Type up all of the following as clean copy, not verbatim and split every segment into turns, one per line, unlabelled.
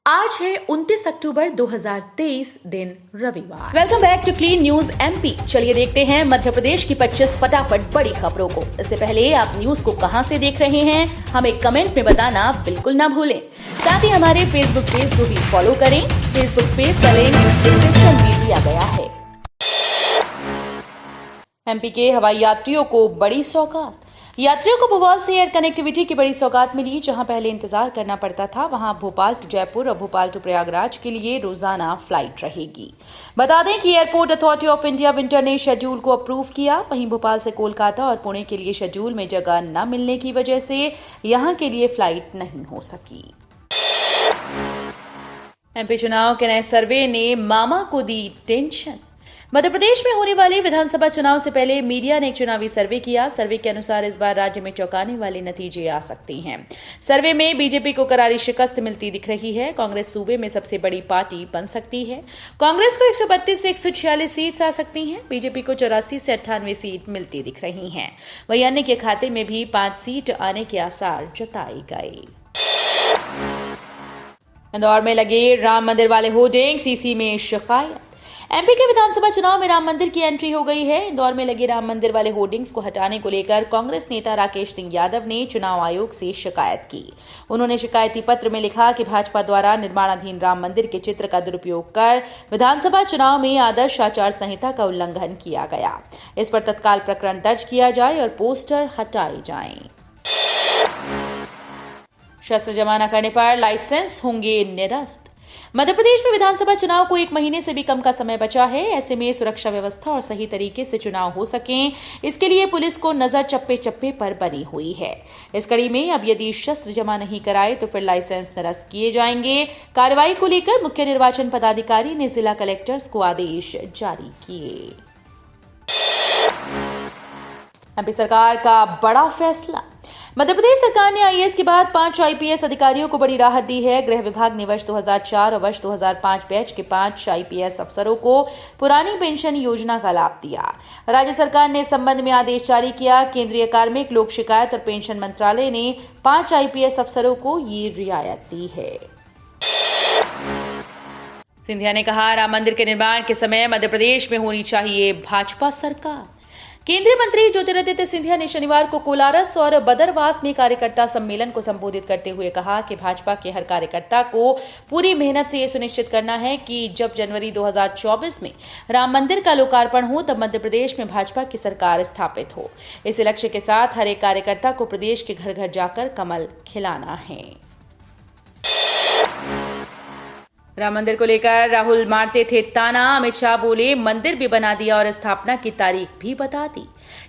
आज है 29 अक्टूबर 2023 दिन रविवार। Welcome back to clean news MP. चलिए देखते हैं मध्य प्रदेश की 25 फटाफट बड़ी खबरों को। इससे पहले आप न्यूज को कहां से देख रहे हैं हमें कमेंट में बताना बिल्कुल ना भूलें। साथ ही हमारे फेसबुक पेज को भी फॉलो करें। फेसबुक पेज का लिंक डिस्क्रिप्शन में दिया गया है। एमपी के हवाई यात्रियों को बड़ी सौगात। यात्रियों को भोपाल से एयर कनेक्टिविटी की बड़ी सौगात मिली। जहां पहले इंतजार करना पड़ता था, वहां भोपाल टू जयपुर और भोपाल टू प्रयागराज के लिए रोजाना फ्लाइट रहेगी। बता दें कि airport authority of India winter ने शेड्यूल को अप्रूव किया। वहीं भोपाल से कोलकाता और पुणे के लिए शेड्यूल में जगह न मिलने की वजह से यहां के लिए फ्लाइट नहीं हो सकी। एमपी चुनाव के नए सर्वे ने मामा को दी टेंशन। मध्य प्रदेश में होने वाले विधानसभा चुनाव से पहले मीडिया ने एक चुनावी सर्वे किया। सर्वे के अनुसार इस बार राज्य में चौंकाने वाले नतीजे आ सकते हैं। सर्वे में बीजेपी को करारी शिकस्त मिलती दिख रही है। कांग्रेस सूबे में सबसे बड़ी पार्टी बन सकती है। कांग्रेस को 132 से 146 सीट आ सकती हैं। बीजेपी को 84 से 98 सीट मिलती दिख रही हैं। वहीं अन्य के खाते में भी 5 सीट आने के आसार जताए गए। इंदौर में लगे राम मंदिर वाले होर्डिंग, सीसी में शिकायत। एमपी के विधानसभा चुनाव में राम मंदिर की एंट्री हो गई है। इंदौर में लगे राम मंदिर वाले होर्डिंग्स को हटाने को लेकर कांग्रेस नेता राकेश सिंह यादव ने चुनाव आयोग से शिकायत की। उन्होंने शिकायती पत्र में लिखा कि भाजपा द्वारा निर्माणाधीन राम मंदिर के चित्र का दुरुपयोग कर विधानसभा चुनाव में आदर्श आचार संहिता का उल्लंघन किया गया। इस पर तत्काल प्रकरण दर्ज किया जाए और पोस्टर हटाए जाएं। शस्त्र जमा न करने पर लाइसेंस होंगे निरस्त। मध्य प्रदेश में विधानसभा चुनाव को 1 महीने से भी कम का समय बचा है। ऐसे में सुरक्षा व्यवस्था और सही तरीके से चुनाव हो सकें, इसके लिए पुलिस को नजर चप्पे चप्पे पर बनी हुई है। इस कड़ी में अब यदि शस्त्र जमा नहीं कराए तो फिर लाइसेंस निरस्त किए जाएंगे। कार्रवाई को लेकर मुख्य निर्वाचन पदाधिकारी ने जिला कलेक्टर्स को आदेश जारी किए। एमपी सरकार का बड़ा फैसला। मध्य प्रदेश सरकार ने आईएएस के बाद 5 आईपीएस अधिकारियों को बड़ी राहत दी है। गृह विभाग ने वर्ष 2004 और वर्ष 2005 बैच के 5 आईपीएस अफसरों को पुरानी पेंशन योजना का लाभ दिया। राज्य सरकार ने इस संबंध में आदेश जारी किया। केंद्रीय कार्मिक, लोक शिकायत और पेंशन मंत्रालय ने 5 आईपीएस अफसरों को ये रियायत दी है। सिंधिया ने कहा, राम मंदिर के निर्माण के समय मध्य प्रदेश में होनी चाहिए भाजपा सरकार। केंद्रीय मंत्री ज्योतिरादित्य सिंधिया ने शनिवार को कोलारस और बदरवास में कार्यकर्ता सम्मेलन को संबोधित करते हुए कहा कि भाजपा के हर कार्यकर्ता को पूरी मेहनत से यह सुनिश्चित करना है कि जब जनवरी 2024 में राम मंदिर का लोकार्पण हो तब मध्य प्रदेश में भाजपा की सरकार स्थापित हो। इस लक्ष्य के साथ हर एक कार्यकर्ता को प्रदेश के घर घर जाकर कमल खिलाना है। राम मंदिर को लेकर राहुल मारते थे ताना। अमित शाह बोले, मंदिर भी बना दिया और स्थापना की तारीख भी बता दी।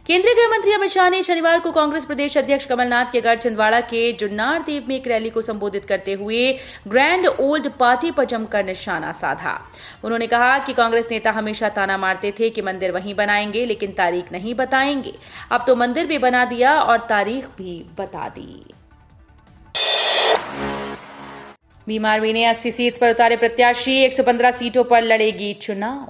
केंद्रीय गृह मंत्री अमित शाह ने शनिवार को कांग्रेस प्रदेश अध्यक्ष कमलनाथ के गढ़ छिंदवाड़ा के जुन्नार देव में एक रैली को संबोधित करते हुए ग्रैंड ओल्ड पार्टी पर जमकर निशाना साधा। उन्होंने कहा कि कांग्रेस नेता हमेशा ताना मारते थे कि मंदिर वहीं बनाएंगे लेकिन तारीख नहीं बताएंगे। अब तो मंदिर भी बना दिया और तारीख भी बता दी। भीम आर्मी ने 80 सीट्स पर उतारे प्रत्याशी। 115 सीटों पर लड़ेगी चुनाव।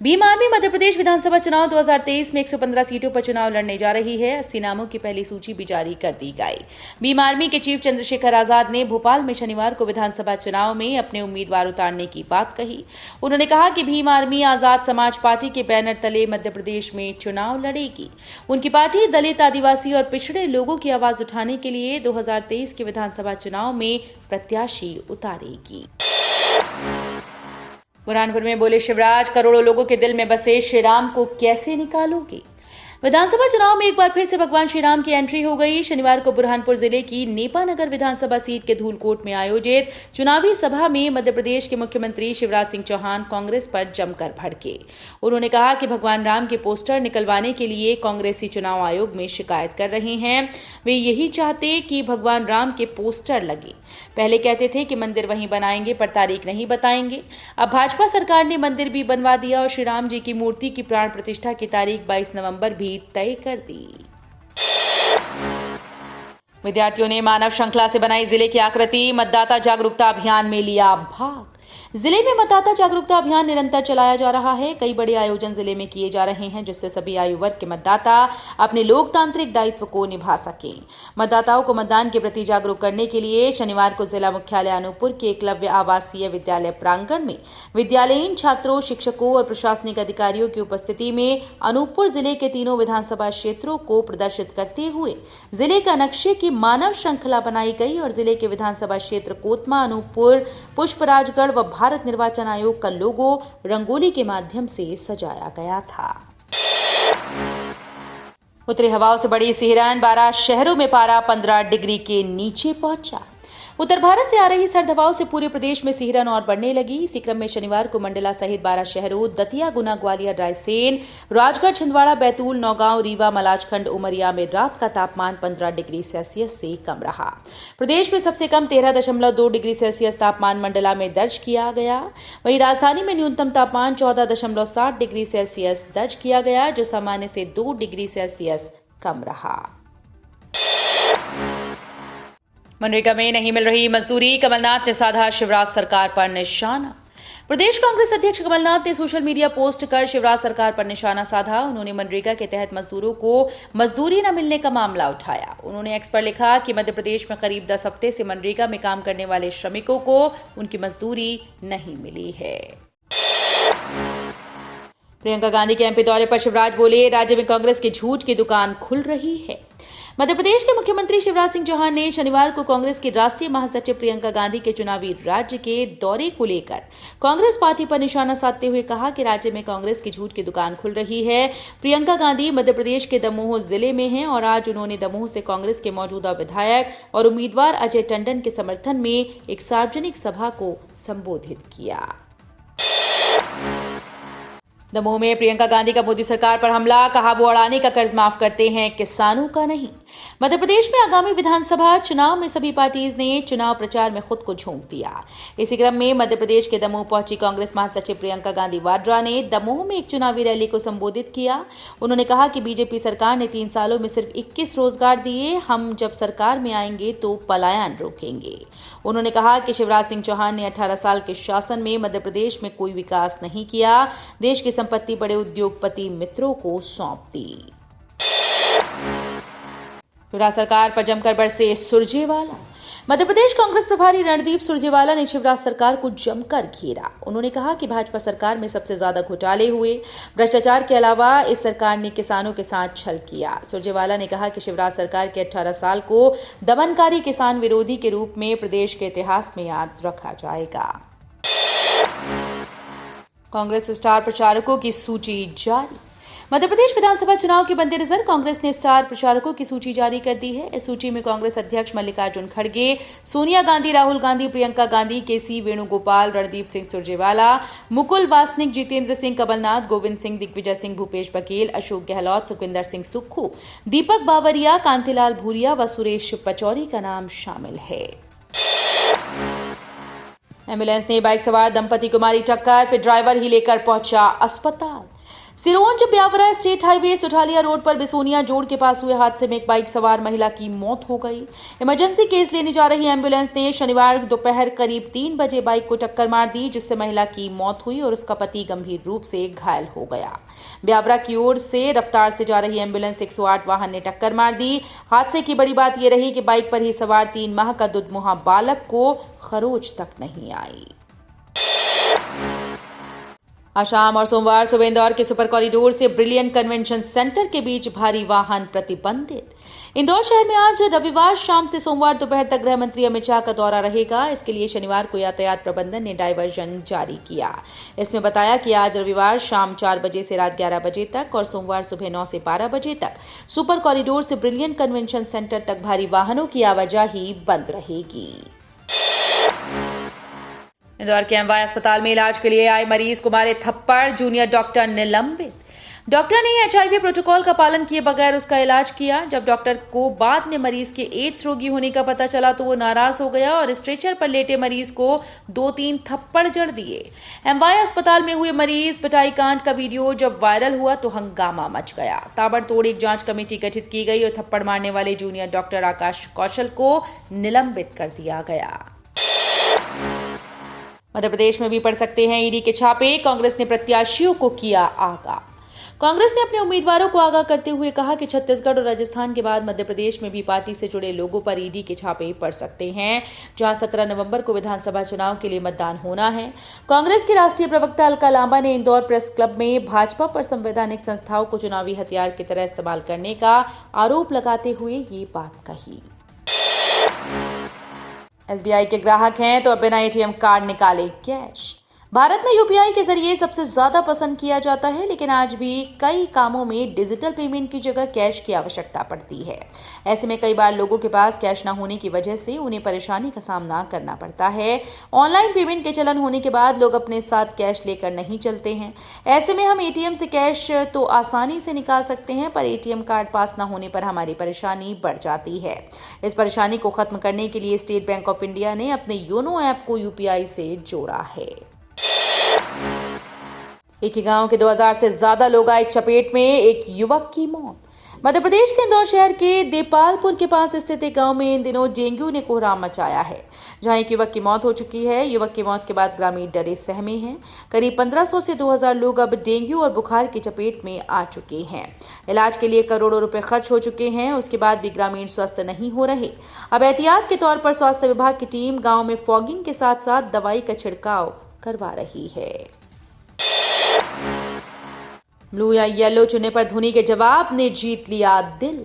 भीम आर्मी मध्य प्रदेश विधानसभा चुनाव 2023 में 115 सीटों पर चुनाव लड़ने जा रही है। 80 नामों की पहली सूची भी जारी कर दी गई। भीम आर्मी के चीफ चंद्रशेखर आजाद ने भोपाल में शनिवार को विधानसभा चुनाव में अपने उम्मीदवार उतारने की बात कही। उन्होंने कहा कि भीम आर्मी आजाद समाज पार्टी के बैनर तले मध्य प्रदेश में चुनाव लड़ेगी। उनकी पार्टी दलित, आदिवासी और पिछड़े लोगों की आवाज उठाने के लिए 2023 के विधानसभा चुनाव में प्रत्याशी उतारेगी। बुरहानपुर में बोले शिवराज, करोड़ों लोगों के दिल में बसे श्री राम को कैसे निकालोगे। विधानसभा चुनाव में एक बार फिर से भगवान श्री राम की एंट्री हो गई। शनिवार को बुरहानपुर जिले की नेपानगर विधानसभा सीट के धूलकोट में आयोजित चुनावी सभा में मध्य प्रदेश के मुख्यमंत्री शिवराज सिंह चौहान कांग्रेस पर जमकर भड़के। उन्होंने कहा कि भगवान राम के पोस्टर निकलवाने के लिए कांग्रेसी चुनाव आयोग में शिकायत कर रहे हैं। वे यही चाहते कि भगवान राम के पोस्टर लगे। पहले कहते थे कि मंदिर वहीं बनाएंगे पर तारीख नहीं बताएंगे। अब भाजपा सरकार ने मंदिर भी बनवा दिया और श्री राम जी की मूर्ति की प्राण प्रतिष्ठा की तारीख 22 नवंबर भी तय कर दी। विद्यार्थियों ने मानव श्रृंखला से बनाई जिले की आकृति। मतदाता जागरूकता अभियान में लिया भाग। जिले में मतदाता जागरूकता अभियान निरंतर चलाया जा रहा है। कई बड़े आयोजन जिले में किए जा रहे हैं, जिससे सभी आयु वर्ग के मतदाता अपने लोकतांत्रिक दायित्व को निभा सकें। मतदाताओं को मतदान के प्रति जागरूक करने के लिए शनिवार को जिला मुख्यालय अनूपपुर के एकलव्य आवासीय विद्यालय प्रांगण में विद्यालयीन छात्रों, शिक्षकों और प्रशासनिक अधिकारियों की उपस्थिति में अनूपपुर जिले के तीनों विधानसभा क्षेत्रों को प्रदर्शित करते हुए जिले का नक्शे की मानव श्रृंखला बनाई गई और जिले के विधानसभा क्षेत्र कोतमा, अनूपपुर, पुष्पराजगढ़ व भारत निर्वाचन आयोग का लोगो रंगोली के माध्यम से सजाया गया था। उत्तरी हवाओं से बढ़ी सिहरन, 12 शहरों में पारा 15 डिग्री के नीचे पहुंचा। उत्तर भारत से आ रही सर्द हवाओं से पूरे प्रदेश में सिहरन और बढ़ने लगी। इसी क्रम में शनिवार को मंडला सहित 12 शहरों दतिया, गुना, ग्वालियर, रायसेन, राजगढ़, छिंदवाड़ा, बैतूल, नौगांव, रीवा, मलाजखंड, उमरिया में रात का तापमान 15 डिग्री सेल्सियस से कम रहा। प्रदेश में सबसे कम 13.2 डिग्री सेल्सियस तापमान मंडला में दर्ज किया गया। वहीं राजधानी में न्यूनतम तापमान 14.7 डिग्री सेल्सियस दर्ज किया गया, जो सामान्य से 2 डिग्री सेल्सियस कम रहा। मनरेगा में नहीं मिल रही मजदूरी, कमलनाथ ने साधा शिवराज सरकार पर निशाना। प्रदेश कांग्रेस अध्यक्ष कमलनाथ ने सोशल मीडिया पोस्ट कर शिवराज सरकार पर निशाना साधा। उन्होंने मनरेगा के तहत मजदूरों को मजदूरी न मिलने का मामला उठाया। उन्होंने एक्स पर लिखा कि मध्य प्रदेश में करीब 10 हफ्ते से मनरेगा में काम करने वाले श्रमिकों को उनकी मजदूरी नहीं मिली है। प्रियंका गांधी के एमपी दौरे पर शिवराज बोले, राज्य में कांग्रेस की झूठ की दुकान खुल रही है। मध्य प्रदेश के मुख्यमंत्री शिवराज सिंह चौहान ने शनिवार को कांग्रेस की राष्ट्रीय महासचिव प्रियंका गांधी के चुनावी राज्य के दौरे को लेकर कांग्रेस पार्टी पर निशाना साधते हुए कहा कि राज्य में कांग्रेस की झूठ की दुकान खुल रही है। प्रियंका गांधी मध्य प्रदेश के दमोह जिले में हैं और आज उन्होंने दमोह से कांग्रेस के मौजूदा विधायक और उम्मीदवार अजय टंडन के समर्थन में एक सार्वजनिक सभा को संबोधित किया। दमोह में प्रियंका गांधी का मोदी सरकार पर हमला, कहा वो अडानी का कर्ज माफ करते हैं, किसानों का नहीं। मध्य प्रदेश में आगामी विधानसभा चुनाव में सभी पार्टीज ने चुनाव प्रचार में खुद को झोंक दिया। इसी क्रम में मध्य प्रदेश के दमोह पहुंची कांग्रेस महासचिव प्रियंका गांधी वाड्रा ने दमोह में एक चुनावी रैली को संबोधित किया। उन्होंने कहा कि बीजेपी सरकार ने 3 सालों में सिर्फ 21 रोजगार दिए, हम जब सरकार में आएंगे तो पलायन रोकेंगे। उन्होंने कहा कि शिवराज सिंह चौहान ने 18 साल के शासन में मध्य प्रदेश में कोई विकास नहीं किया, देश की संपत्ति बड़े उद्योगपति मित्रों को सौंप दी। शिवराज सरकार पर जमकर बरसे सुरजेवाला। मध्य प्रदेश कांग्रेस प्रभारी रणदीप सुरजेवाला ने शिवराज सरकार को जमकर घेरा। उन्होंने कहा कि भाजपा सरकार में सबसे ज्यादा घोटाले हुए, भ्रष्टाचार के अलावा इस सरकार ने किसानों के साथ छल किया। सुरजेवाला ने कहा कि शिवराज सरकार के 18 साल को दमनकारी किसान विरोधी के रूप में प्रदेश के इतिहास में याद रखा जाएगा। कांग्रेस स्टार प्रचारकों की सूची जारी। मध्य प्रदेश विधानसभा चुनाव के मद्देनजर कांग्रेस ने स्टार प्रचारकों की सूची जारी कर दी है। इस सूची में कांग्रेस अध्यक्ष मल्लिकार्जुन खड़गे, सोनिया गांधी, राहुल गांधी, प्रियंका गांधी, केसी वेणुगोपाल, रणदीप सिंह सुरजेवाला, मुकुल वासनिक, जितेंद्र सिंह, कमलनाथ, गोविंद सिंह, दिग्विजय सिंह, भूपेश बघेल, अशोक गहलोत, सुखविंदर सिंह सुक्खू, दीपक बावरिया, कांतिलाल भूरिया व सुरेश पचौरी का नाम शामिल है। एम्बुलेंस ने बाइक सवार दंपति को मारी टक्कर, फिर ड्राइवर ही लेकर पहुंचा अस्पताल। Sironj Biaora state highway Suthalia road पर बिसोनिया जोड़ के पास हुए हादसे में एक बाइक सवार महिला की मौत हो गई। इमरजेंसी केस लेने जा रही एम्बुलेंस ने शनिवार दोपहर करीब 3 बजे बाइक को टक्कर मार दी, जिससे महिला की मौत हुई और उसका पति गंभीर रूप से घायल हो गया। ब्यावरा की ओर से रफ्तार से जा रही एम्बुलेंस 108 वाहन ने टक्कर मार दी। हादसे की बड़ी बात यह रही कि बाइक पर ही सवार 3 माह का दुधमुहा बालक को खरोच तक नहीं आई। आज शाम और सोमवार सुबह इंदौर के सुपर कॉरिडोर से ब्रिलियंट कन्वेंशन सेंटर के बीच भारी वाहन प्रतिबंधित। इंदौर शहर में आज रविवार शाम से सोमवार दोपहर तक गृह मंत्री अमित शाह का दौरा रहेगा। इसके लिए शनिवार को यातायात प्रबंधन ने डायवर्जन जारी किया। इसमें बताया कि आज रविवार शाम 4 बजे से रात 11 बजे तक और सोमवार सुबह 9 से 12 बजे तक सुपर कॉरिडोर से ब्रिलियंट कन्वेंशन सेंटर तक भारी वाहनों की आवाजाही बंद रहेगी। इंदौर के एमवाई अस्पताल में इलाज के लिए आए मरीज को मारे थप्पड़, जूनियर डॉक्टर निलंबित। डॉक्टर ने एचआईवी प्रोटोकॉल का पालन किए बगैर उसका इलाज किया। जब डॉक्टर को बाद में मरीज के एड्स रोगी होने का पता चला तो वो नाराज हो गया और स्ट्रेचर पर लेटे मरीज को 2-3 थप्पड़ जड़ दिए। एमवाई अस्पताल में हुए मरीज पिटाई कांड का वीडियो जब वायरल हुआ तो हंगामा मच गया। ताबड़तोड़ एक जांच कमेटी गठित की गई और थप्पड़ मारने वाले जूनियर डॉक्टर आकाश कौशल को निलंबित कर दिया गया। मध्य प्रदेश में भी पड़ सकते हैं ईडी के छापे, कांग्रेस ने प्रत्याशियों को किया आगाह। कांग्रेस ने अपने उम्मीदवारों को आगाह करते हुए कहा कि छत्तीसगढ़ और राजस्थान के बाद मध्य प्रदेश में भी पार्टी से जुड़े लोगों पर ईडी के छापे पड़ सकते हैं, जहां 17 नवंबर को विधानसभा चुनाव के लिए मतदान होना है। कांग्रेस के राष्ट्रीय प्रवक्ता अलका लांबा ने इंदौर प्रेस क्लब में भाजपा पर संवैधानिक संस्थाओं को चुनावी हथियार की तरह इस्तेमाल करने का आरोप लगाते हुए ये बात कही। एसबीआई के ग्राहक हैं तो अब बिना एटीएम कार्ड निकाले कैश। भारत में यूपीआई के जरिए सबसे ज्यादा पसंद किया जाता है, लेकिन आज भी कई कामों में डिजिटल पेमेंट की जगह कैश की आवश्यकता पड़ती है। ऐसे में कई बार लोगों के पास कैश न होने की वजह से उन्हें परेशानी का सामना करना पड़ता है। ऑनलाइन पेमेंट के चलन होने के बाद लोग अपने साथ कैश लेकर नहीं चलते हैं। ऐसे में हम एटीएम से कैश तो आसानी से निकाल सकते हैं, पर एटीएम कार्ड पास न होने पर हमारी परेशानी बढ़ जाती है। इस परेशानी को खत्म करने के लिए स्टेट बैंक ऑफ इंडिया ने अपने योनो ऐप को यूपीआई से जोड़ा है। एक ही गांव के 2000 से ज्यादा लोग आए चपेट में, एक युवक की मौत। मध्य प्रदेश के इंदौर शहर के देपालपुर के पास स्थित एक गांव में इन दिनों डेंगू ने कोहराम मचाया है, जहां एक युवक की मौत हो चुकी है। युवक की मौत के बाद ग्रामीण डरे सहमे हैं। करीब 1500 से 2000 लोग अब डेंगू और बुखार की चपेट में आ चुके हैं। इलाज के लिए करोड़ों रुपए खर्च हो चुके हैं, उसके बाद भी ग्रामीण स्वस्थ नहीं हो रहे। अब एहतियात के तौर पर स्वास्थ्य विभाग की टीम गाँव में फॉगिंग के साथ साथ दवाई का छिड़काव करवा रही है। ब्लू या येलो चुनने पर धोनी के जवाब ने जीत लिया दिल।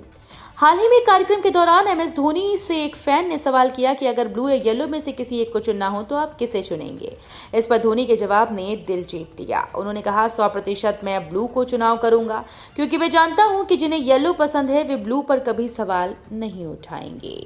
हाल ही में कार्यक्रम के दौरान एमएस धोनी से एक फैन ने सवाल किया कि अगर ब्लू या येलो में से किसी एक को चुनना हो तो आप किसे चुनेंगे। इस पर धोनी के जवाब ने दिल जीत लिया। उन्होंने कहा, 100% मैं ब्लू को चुनाव करूंगा, क्योंकि मैं जानता हूं कि जिन्हें येलो पसंद है वे ब्लू पर कभी सवाल नहीं उठाएंगे।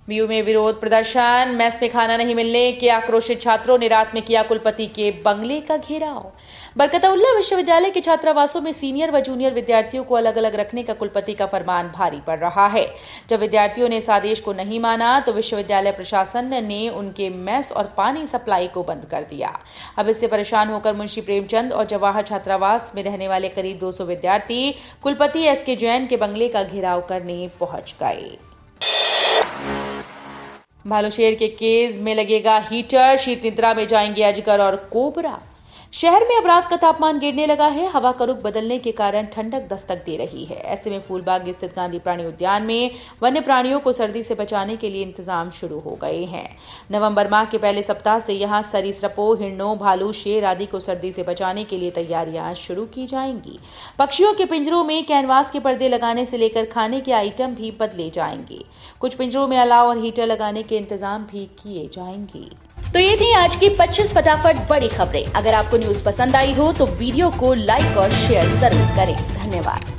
बीयू में विरोध प्रदर्शन, मेस में खाना नहीं मिलने के आक्रोशित छात्रों ने रात में किया कुलपति के बंगले का घेराव। बरकतउल्लाह विश्वविद्यालय के छात्रावासों में सीनियर व जूनियर विद्यार्थियों को अलग अलग रखने का कुलपति का फरमान भारी पड़ रहा है। जब विद्यार्थियों ने इस आदेश को नहीं माना तो विश्वविद्यालय प्रशासन ने उनके मेस और पानी सप्लाई को बंद कर दिया। अब इससे परेशान होकर मुंशी प्रेमचंद और जवाहर छात्रावास में रहने वाले करीब 200 विद्यार्थी कुलपति एसके जैन के बंगले का घेराव करने पहुंच गए। भालूशेर के केज में लगेगा हीटर, शीत निद्रा में जाएंगे अजगर और कोबरा। शहर में अब रात का तापमान गिरने लगा है। हवा का रुख बदलने के कारण ठंडक दस्तक दे रही है। ऐसे में फूलबाग स्थित गांधी प्राणी उद्यान में वन्य प्राणियों को सर्दी से बचाने के लिए इंतजाम शुरू हो गए हैं। नवंबर माह के पहले सप्ताह से यहां सरीसृपों, हिरणों, भालू, शेर आदि को सर्दी से बचाने के लिए तैयारियां शुरू की जाएंगी। पक्षियों के पिंजरों में कैनवास के पर्दे लगाने से लेकर खाने के आइटम भी बदले जाएंगे। कुछ पिंजरों में अलाव और हीटर लगाने के इंतजाम भी किए जाएंगे। तो ये थी आज की 25 फटाफट बड़ी खबरें। अगर आपको न्यूज पसंद आई हो तो वीडियो को लाइक और शेयर जरूर करें। धन्यवाद।